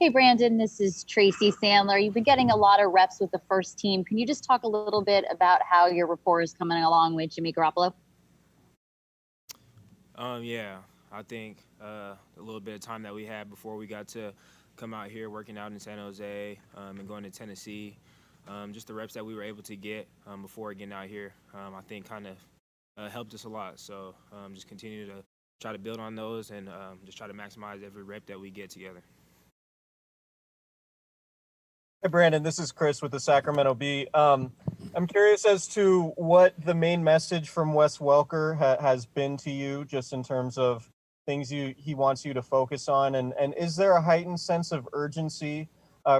Hey, Brandon, this is Tracy Sandler. You've been getting a lot of reps with the first team. Can you just talk a little bit about how your rapport is coming along with Jimmy Garoppolo? Yeah, I think a little bit of time that we had before we got to come out here working out in San Jose and going to Tennessee, just the reps that we were able to get before getting out here, I think kind of helped us a lot. So just continue to try to build on those and just try to maximize every rep that we get together. Hey, Brandon, this is Chris with the Sacramento Bee. I'm curious as to what the main message from Wes Welker has been to you, just in terms of things he wants you to focus on, and is there a heightened sense of urgency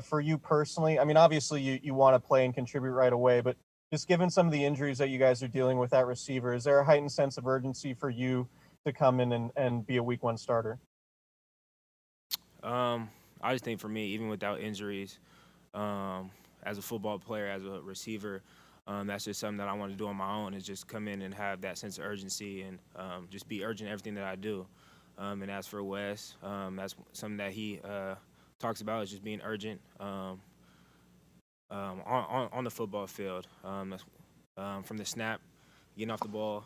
for you personally? I mean, obviously you want to play and contribute right away, but just given some of the injuries that you guys are dealing with at receiver, is there a heightened sense of urgency for you to come in and be a week one starter? I just think for me, even without injuries, as a football player, as a receiver, that's just something that I want to do on my own, is just come in and have that sense of urgency and just be urgent in everything that I do. And as for Wes, that's something that he talks about, is just being urgent on the football field. From the snap, getting off the ball,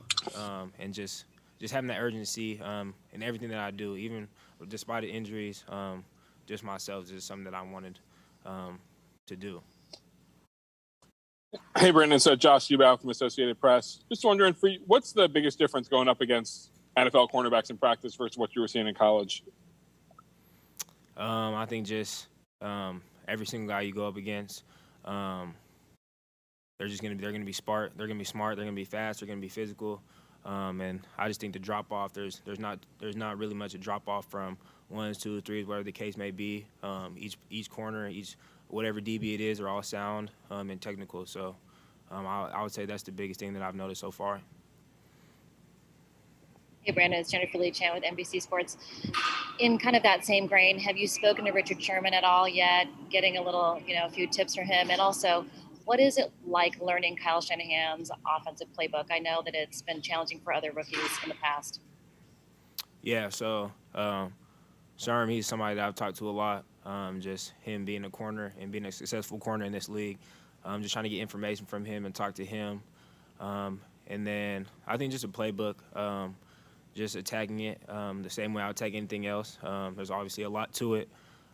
and just having that urgency in everything that I do, even despite the injuries, just myself, is just something that I wanted to do. Hey, Brandon, it's Josh Eubank from Associated Press. Just wondering, for you, what's the biggest difference going up against NFL cornerbacks in practice versus what you were seeing in college? I think just every single guy you go up against, they're gonna be smart, they're gonna be fast, they're gonna be physical, and I just think the drop off, there's not really much a drop off from ones, twos, threes, whatever the case may be. Each corner, each whatever DB it is, are all sound and technical. So I would say that's the biggest thing that I've noticed so far. Hey, Brandon, it's Jennifer Lee Chan with NBC Sports. In kind of that same grain, have you spoken to Richard Sherman at all yet? Getting a little, a few tips from him, and also, what is it like learning Kyle Shanahan's offensive playbook? I know that it's been challenging for other rookies in the past. Yeah, so Sherm, he's somebody that I've talked to a lot. Just him being a corner and being a successful corner in this league. Just trying to get information from him and talk to him. And then I think just a playbook, just attacking it the same way I would take anything else. There's obviously a lot to it,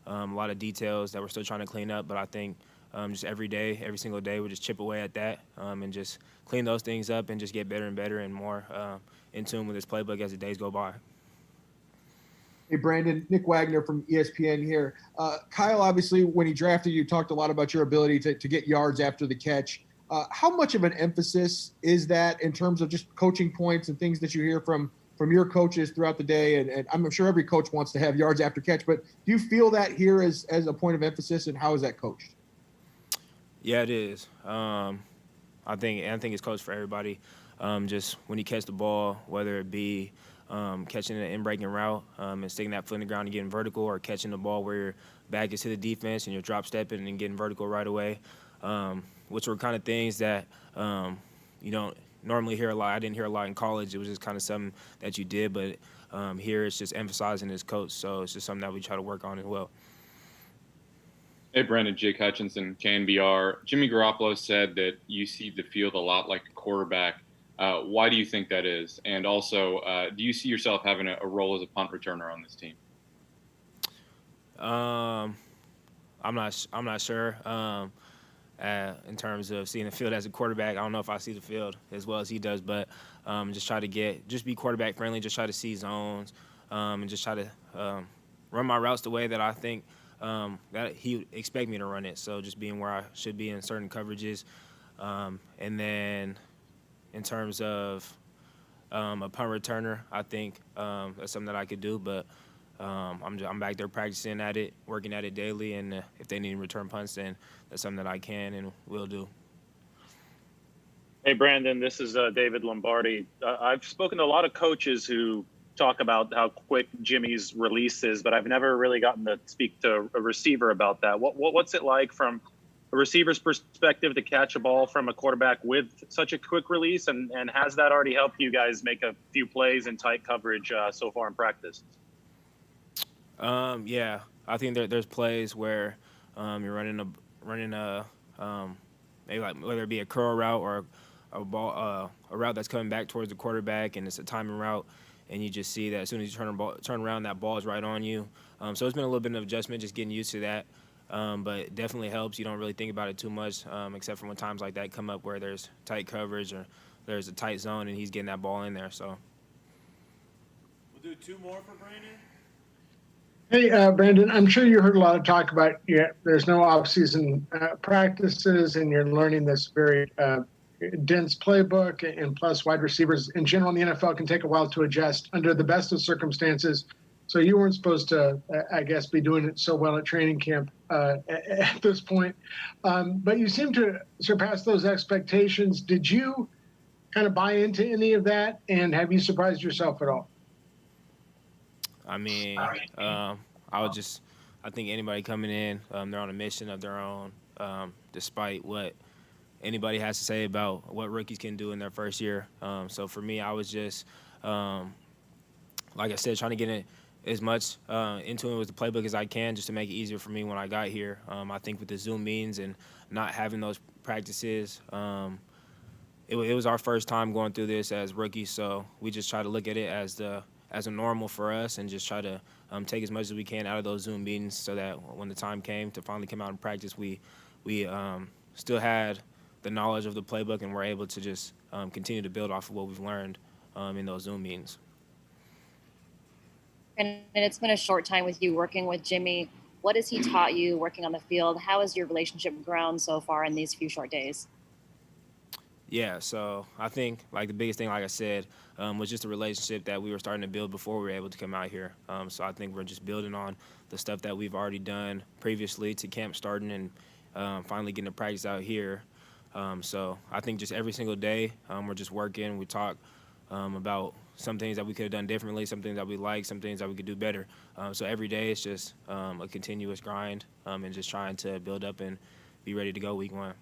a lot of details that we're still trying to clean up, but I think just every day, every single day, we just chip away at that and just clean those things up and just get better and better and more in tune with this playbook as the days go by. Hey, Brandon, Nick Wagner from ESPN here. Kyle, obviously, when he drafted you, talked a lot about your ability to get yards after the catch. How much of an emphasis is that in terms of just coaching points and things that you hear from your coaches throughout the day? And I'm sure every coach wants to have yards after catch, but do you feel that here as a point of emphasis, and how is that coached? Yeah, it is. I think it's coached for everybody. Just when you catch the ball, whether it be catching an in-breaking route and sticking that foot in the ground and getting vertical, or catching the ball where your back is to the defense and you're drop stepping and getting vertical right away, which were kind of things that you don't normally hear a lot. I didn't hear a lot in college. It was just kind of something that you did, but here it's just emphasizing as coach. So it's just something that we try to work on as well. Hey, Brandon, Jake Hutchinson, KNBR. Jimmy Garoppolo said that you see the field a lot like a quarterback. Why do you think that is? And also, do you see yourself having a role as a punt returner on this team? I'm not sure. In terms of seeing the field as a quarterback, I don't know if I see the field as well as he does, but just try to be quarterback friendly, just try to see zones, and just try to run my routes the way that I think that he would expect me to run it. So just being where I should be in certain coverages, and then in terms of a punt returner, I think that's something that I could do, but I'm back there practicing at it, working at it daily, and if they need to return punts, then that's something that I can and will do. Hey, Brandon, this is David Lombardi. I've spoken to a lot of coaches who talk about how quick Jimmy's release is, but I've never really gotten to speak to a receiver about that. What's it like from a receiver's perspective to catch a ball from a quarterback with such a quick release, and has that already helped you guys make a few plays in tight coverage so far in practice? Yeah. I think there's plays where you're running maybe like whether it be a curl route or a route that's coming back towards the quarterback, and it's a timing route, and you just see that as soon as you turn around, that ball is right on you. So it's been a little bit of adjustment, just getting used to that. But it definitely helps. You don't really think about it too much, except for when times like that come up where there's tight coverage or there's a tight zone and he's getting that ball in there. So we'll do 2 more for Brandon. Hey, Brandon, I'm sure you heard a lot of talk about there's no off-season practices, and you're learning this very dense playbook, and plus wide receivers in general in the NFL can take a while to adjust under the best of circumstances. So you weren't supposed to, I guess, be doing it so well at training camp at this point. But you seem to surpass those expectations. Did you kind of buy into any of that, and have you surprised yourself at all? I mean, I think anybody coming in, they're on a mission of their own, despite what anybody has to say about what rookies can do in their first year. So for me, I was just, like I said, trying to get in as much into it with the playbook as I can, just to make it easier for me when I got here. I think with the Zoom meetings and not having those practices, it was our first time going through this as rookies, so we just try to look at it as a normal for us, and just try to take as much as we can out of those Zoom meetings, so that when the time came to finally come out and practice, we still had the knowledge of the playbook, and we're able to just continue to build off of what we've learned in those Zoom meetings. And it's been a short time with you working with Jimmy. What has he taught you working on the field? How has your relationship grown so far in these few short days? Yeah, so I think like the biggest thing, like I said, was just the relationship that we were starting to build before we were able to come out here. So I think we're just building on the stuff that we've already done previously to camp starting, and finally getting to practice out here. So I think just every single day we're just working. We talk about some things that we could have done differently, some things that we like, some things that we could do better. So every day it's just a continuous grind, and just trying to build up and be ready to go week 1.